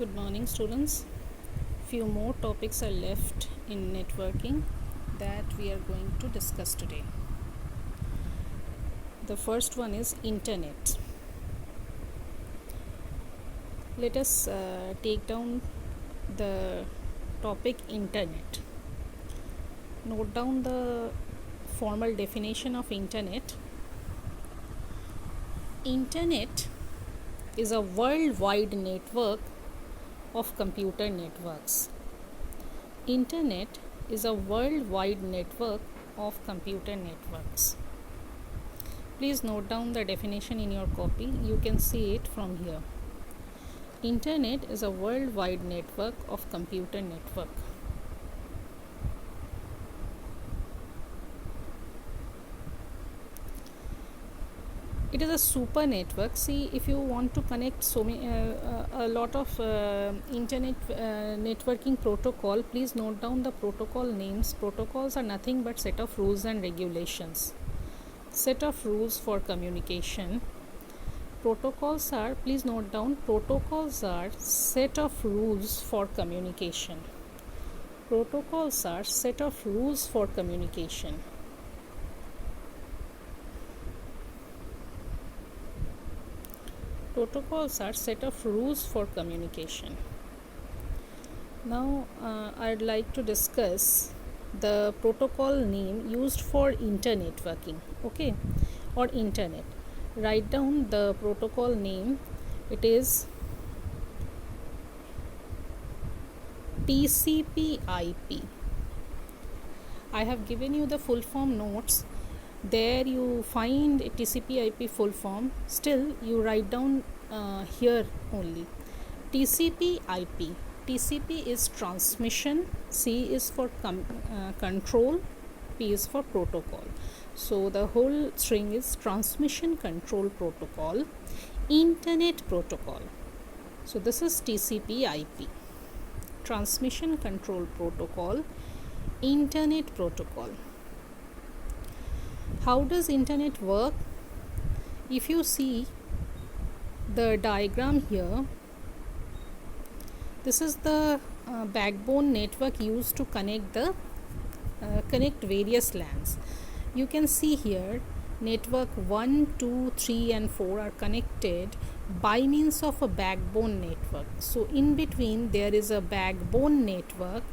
Good morning, students. Few more topics are left in networking that we are going to discuss today. The first one is internet. Let us take down the topic internet. Note down the formal definition of internet. Internet is a worldwide network of computer networks. Internet is a worldwide network of computer networks. Please note down the definition in your copy. You can see it from here. Internet is a worldwide network of computer network. It is a super network. See, if you want to connect a lot of internet networking protocol, please note down the protocol names. Protocols are nothing but set of rules and regulations. Set of rules for communication. Protocols are, please note down, protocols are set of rules for communication. Protocols are set of rules for communication. Protocols are set of rules for communication. Now I'd like to discuss the protocol name used for internetworking, okay, or internet. Write down the protocol name. It is TCP/IP. I have given you the full form notes. There you find TCP/IP full form. Still you write down here only. TCP/IP. TCP is transmission, C is for control, P is for protocol. So the whole string is transmission control protocol, internet protocol. So this is TCP/IP, transmission control protocol, internet protocol. How does internet work? If you see the diagram here, this is the backbone network used to connect various LANs. You can see here network 1, 2, 3 and 4 are connected by means of a backbone network. So in between there is a backbone network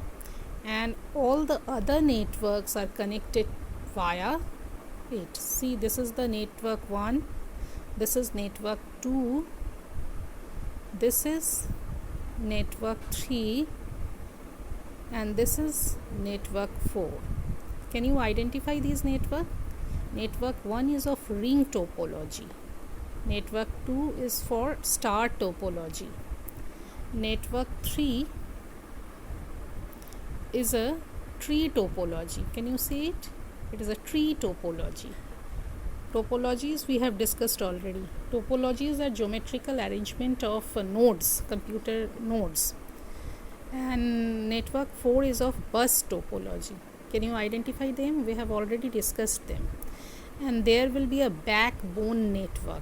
and all the other networks are connected via it. See, this is the network 1, this is network 2, this is network 3 and this is network 4. Can you identify these network? Network 1 is of ring topology. Network 2 is for star topology. Network 3 is a tree topology. Can you see it? It is a tree topology. Topologies we have discussed already. Topologies are geometrical arrangement of nodes, computer nodes. And network 4 is of bus topology. Can you identify them? We have already discussed them. And there will be a backbone network.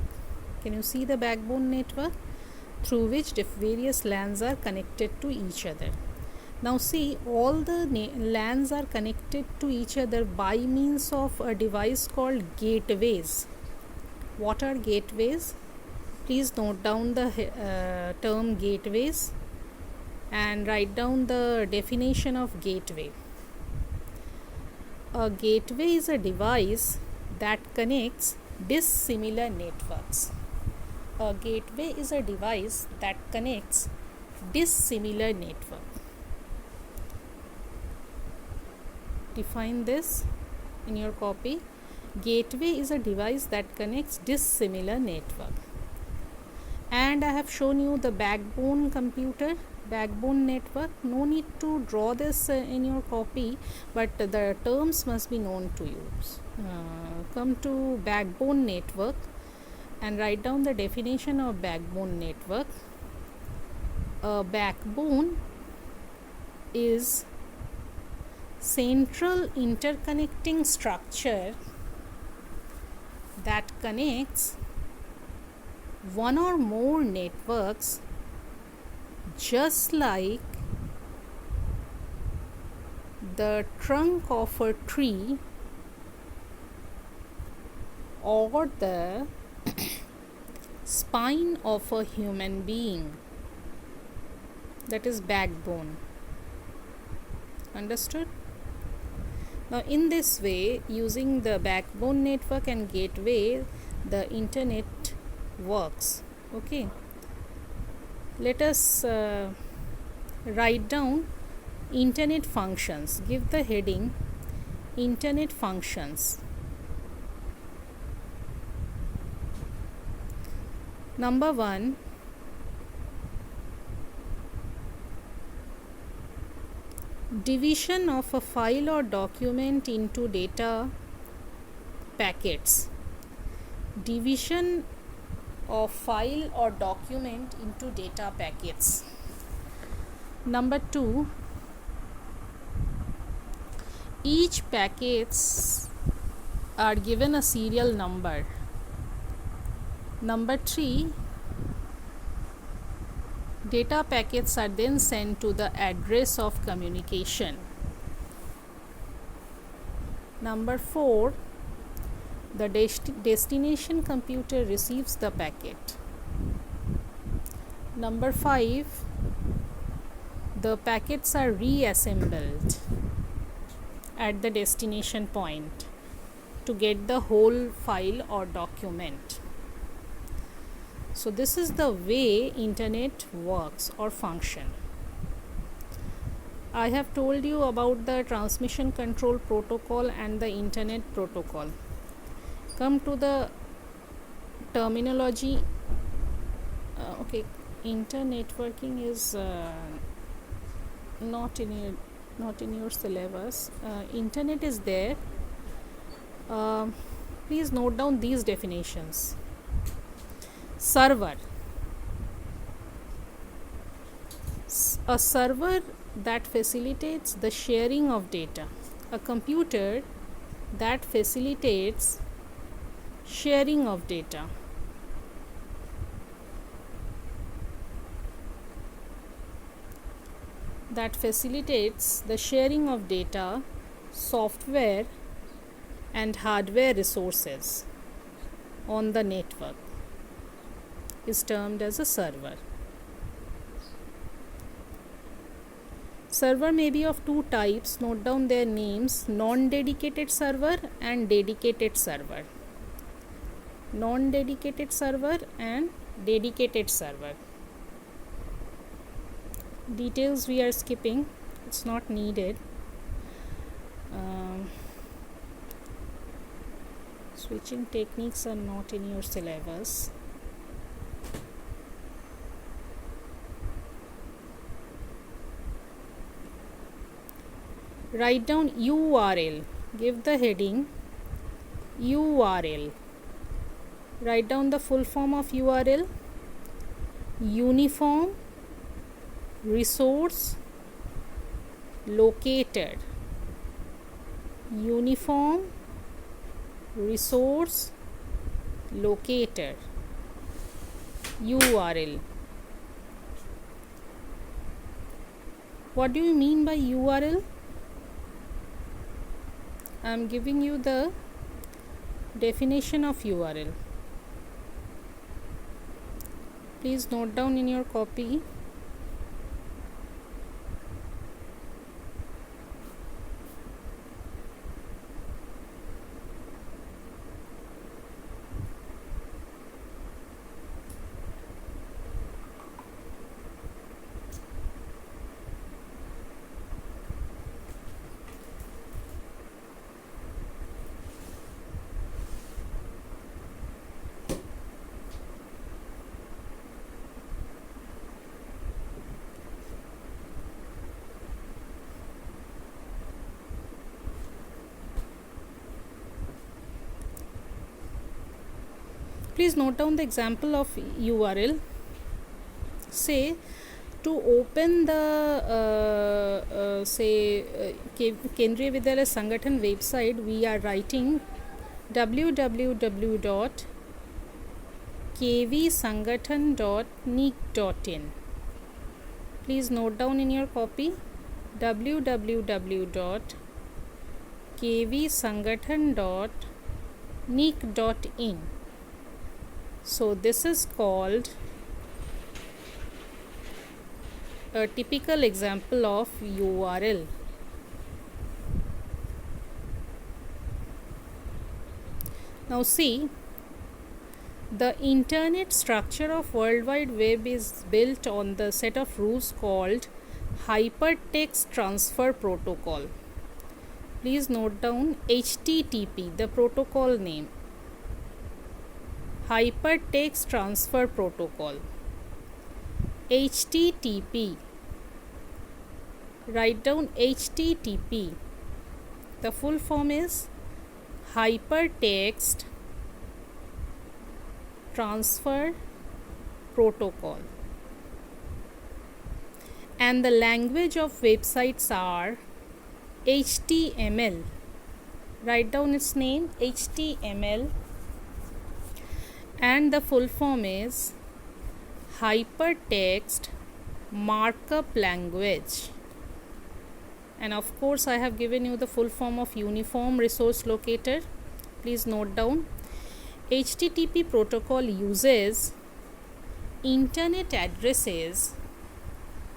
Can you see the backbone network? Through which various LANs are connected to each other. Now see, all the LANs are connected to each other by means of a device called gateways. What are gateways? Please note down the term gateways and write down the definition of gateway. A gateway is a device that connects dissimilar networks. A gateway is a device that connects dissimilar networks. Define this in your copy. Gateway is a device that connects dissimilar network. And I have shown you the backbone computer, backbone network. No need to draw this in your copy, but the terms must be known to you. Come to backbone network and write down the definition of backbone network. A backbone is central interconnecting structure that connects one or more networks just like the trunk of a tree or the spine of a human being, that is backbone. Understood? Now in this way, using the backbone network and gateway, the internet works. Okay, let us write down internet functions. Give the heading internet functions. Number 1, division of a file or document into data packets. Division of file or document into data packets. Number 2, each packets are given a serial number. Number 3, data packets are then sent to the address of communication. Number 4, the destination computer receives the packet. Number 5, the packets are reassembled at the destination point to get the whole file or document. So this is the way internet works or function. I have told you about the transmission control protocol and the internet protocol. Come to the terminology. Okay, internetworking is not in your syllabus. Internet is there. Please note down these definitions. Server. A server that facilitates the sharing of data. A computer that facilitates sharing of data. That facilitates the sharing of data, software and hardware resources on the network is termed as a server. Server may be of two types. Note down their names: non-dedicated server and dedicated server. Non-dedicated server and dedicated server. Details we are skipping, it's not needed. Switching techniques are not in your syllabus. Write down URL. Give the heading URL. Write down the full form of URL: Uniform Resource Locator. Uniform Resource Locator, URL. What do you mean by URL? I am giving you the definition of URL. Please note down in your copy. Please note down the example of URL. Say, to open the Kendriya Vidyalaya Sangathan website, we are writing www.kvsangathan.nic.in. Please note down in your copy www.kvsangathan.nic.in. So this is called a typical example of URL. Now see, the internet structure of World Wide Web is built on the set of rules called Hypertext Transfer Protocol. Please note down HTTP, the protocol name. Hypertext Transfer Protocol. HTTP. Write down HTTP. The full form is Hypertext Transfer Protocol. And the language of websites are HTML. Write down its name, HTML. And the full form is Hypertext Markup Language. And of course, I have given you the full form of Uniform Resource Locator. Please note down. HTTP protocol uses internet addresses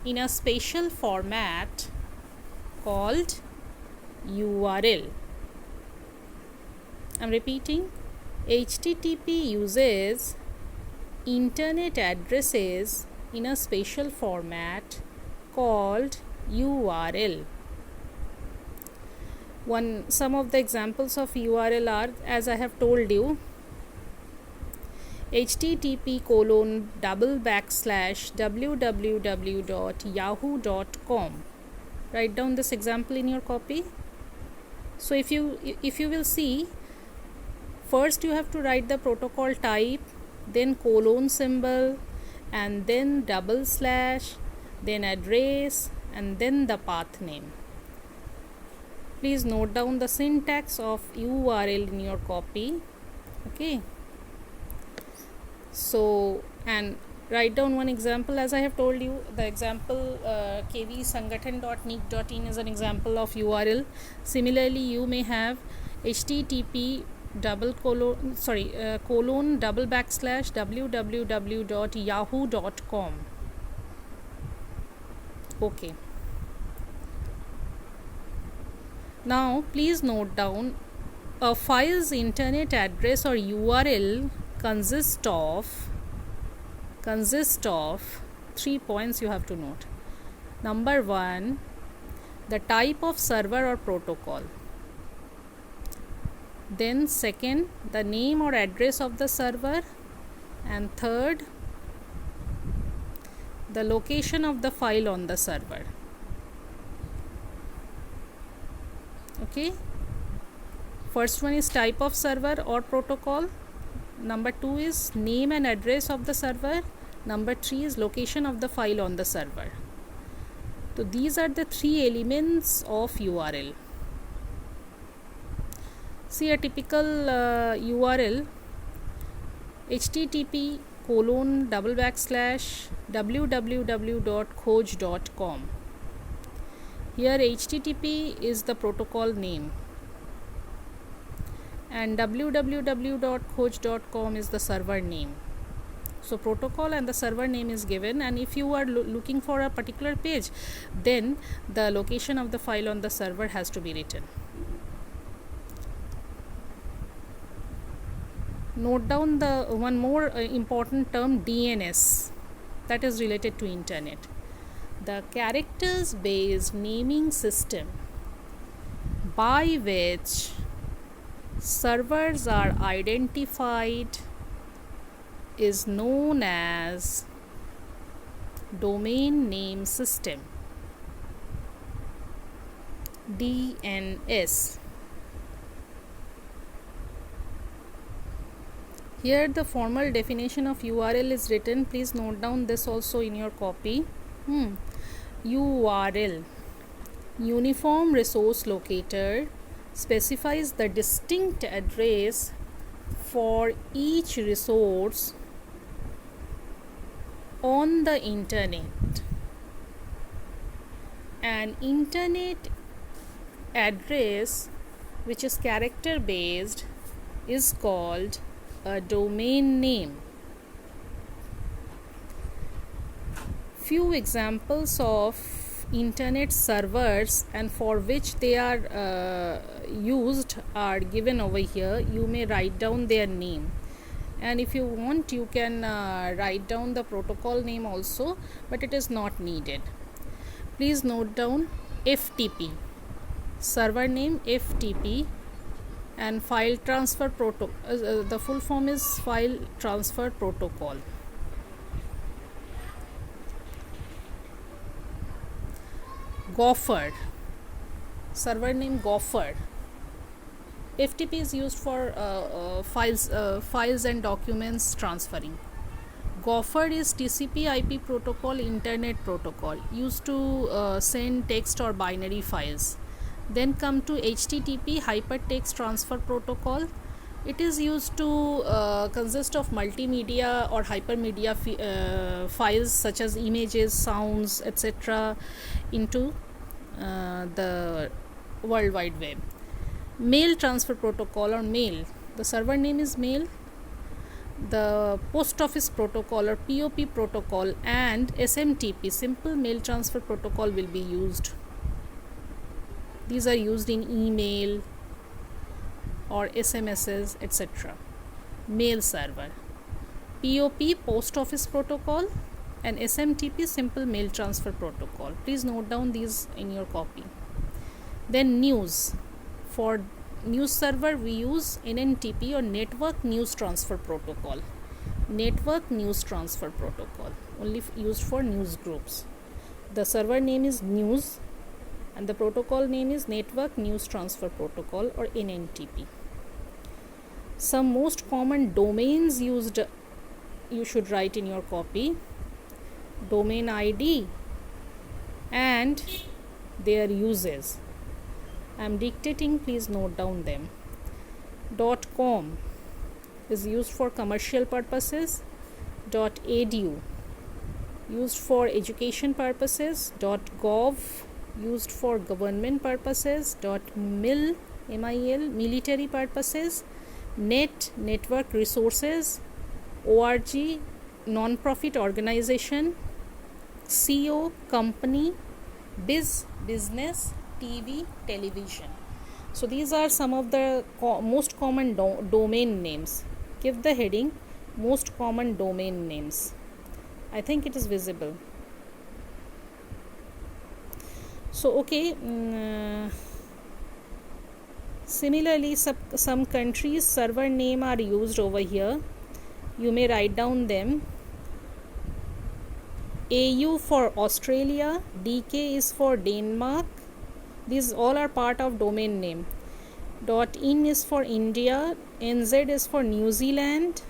in a special format called URL. I'm repeating. HTTP uses internet addresses in a special format called URL. Some of the examples of URL are, as I have told you, http://www.yahoo.com. Write down this example in your copy. So if you will see, first you have to write the protocol type, then colon symbol, and then /, then address, and then the path name. Please note down the syntax of URL in your copy. Okay. So, and write down one example. As I have told you, the example kvsangathan.nic.in is an example of URL. Similarly, you may have http ://www.yahoo.com. Okay. Now please note down, a file's internet address or URL consists of 3 points you have to note. Number 1, the type of server or protocol. Then second, the name or address of the server. And third, the location of the file on the server. Okay. First one is type of server or protocol. Number 2 is name and address of the server. Number 3 is location of the file on the server. So these are the 3 elements of URL. See a typical URL, http://www.khoj.com. Here HTTP is the protocol name and www.khoj.com is the server name. So protocol and the server name is given, and if you are looking for a particular page, then the location of the file on the server has to be written. Note down the one more important term, DNS, that is related to internet. The characters based naming system by which servers are identified is known as domain name system, DNS. Here the formal definition of URL is written. Please note down this also in your copy. URL, Uniform Resource Locator, specifies the distinct address for each resource on the internet. An internet address which is character based is called a domain name. Few examples of internet servers and for which they are used are given over here. You may write down their name, and if you want you can write down the protocol name also, but it is not needed. Please note down FTP, server name FTP, and file transfer protocol. The full form is file transfer protocol. Gopher, server name Gopher. FTP is used for files and documents transferring. Gopher is TCP/IP protocol, internet protocol used to send text or binary files. Then come to HTTP, hypertext transfer protocol. It is used to consist of multimedia or hypermedia files such as images, sounds, etc. into the World Wide Web. Mail transfer protocol or mail. The server name is mail. The post office protocol or POP protocol and SMTP, simple mail transfer protocol, will be used. These are used in email or SMSs, etc. Mail server. POP, post office protocol, and SMTP, simple mail transfer protocol. Please note down these in your copy. Then news. For news server we use NNTP or network news transfer protocol. Network news transfer protocol, only used for news groups. The server name is news and the protocol name is network news transfer protocol or NNTP. Some most common domains used you should write in your copy. Domain ID and their uses. I am dictating, please note down them. .com is used for commercial purposes. .edu used for education purposes. .gov used for government purposes. .mil, MIL, military purposes. Net, network resources. .org, non-profit organization. .co, company. .biz, business. TV, television. So these are some of the most common domain names. Give the heading most common domain names. I think it is visible. So okay, similarly some countries server name are used over here. You may write down them. AU for Australia, DK is for Denmark. These all are part of domain name. .in is for India, NZ is for New Zealand,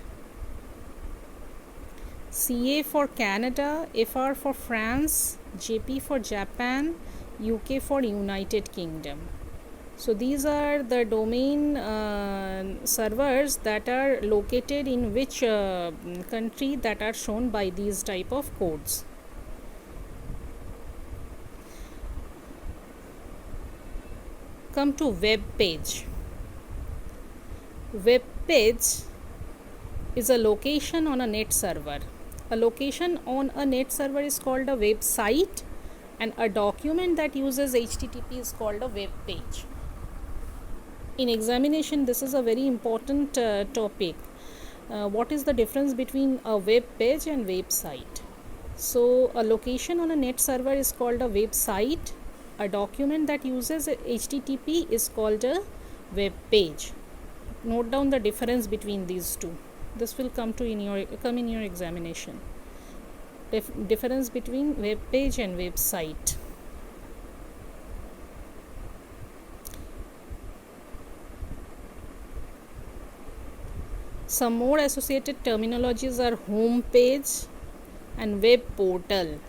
CA for Canada, FR for France, JP for Japan, UK for United Kingdom. So these are the domain servers that are located in which country that are shown by these type of codes. Come to web page. Web page is a location on a net server. A location on a net server is called a website, and a document that uses HTTP is called a web page. In examination, this is a very important topic. What is the difference between a web page and website? So a location on a net server is called a website. A document that uses HTTP is called a web page. Note down the difference between these two. This will come in your examination. Difference between web page and website. Some more associated terminologies are home page and web portal.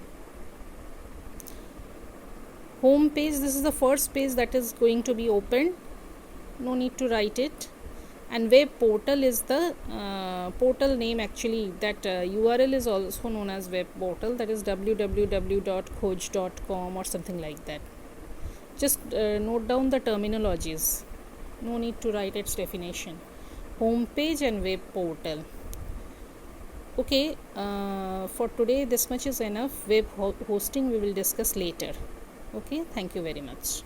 Home page, this is the first page that is going to be opened. No need to write it. and web portal is the portal name. Actually that URL is also known as web portal, that is www.khoj.com or something like that. Just note down the terminologies, no need to write its definition. Homepage and web portal. Okay, for today this much is enough. Web hosting we will discuss later. Okay, thank you very much.